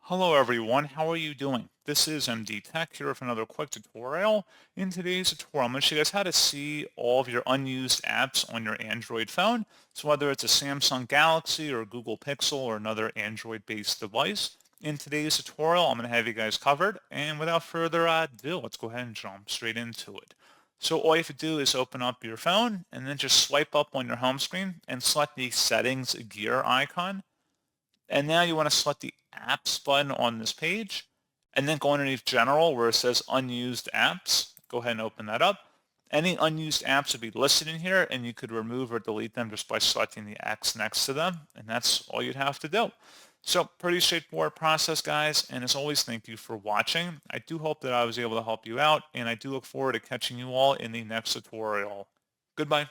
Hello everyone, how are you doing? This is MD Tech here with another quick tutorial. In today's tutorial, I'm going to show you guys how to see all of your unused apps on your Android phone. So whether it's a Samsung Galaxy or Google Pixel or another Android-based device, in today's tutorial, I'm going to have you guys covered. And without further ado, let's go ahead and jump straight into it. So all you have to do is open up your phone and then just swipe up on your home screen and select the settings gear icon. And now you want to select the apps button on this page and then go underneath general where it says unused apps. Go ahead and open that up. Any unused apps would be listed in here and you could remove or delete them just by selecting the X next to them. And that's all you'd have to do. So pretty straightforward process, guys. And as always, thank you for watching. I do hope that I was able to help you out and I do look forward to catching you all in the next tutorial. Goodbye.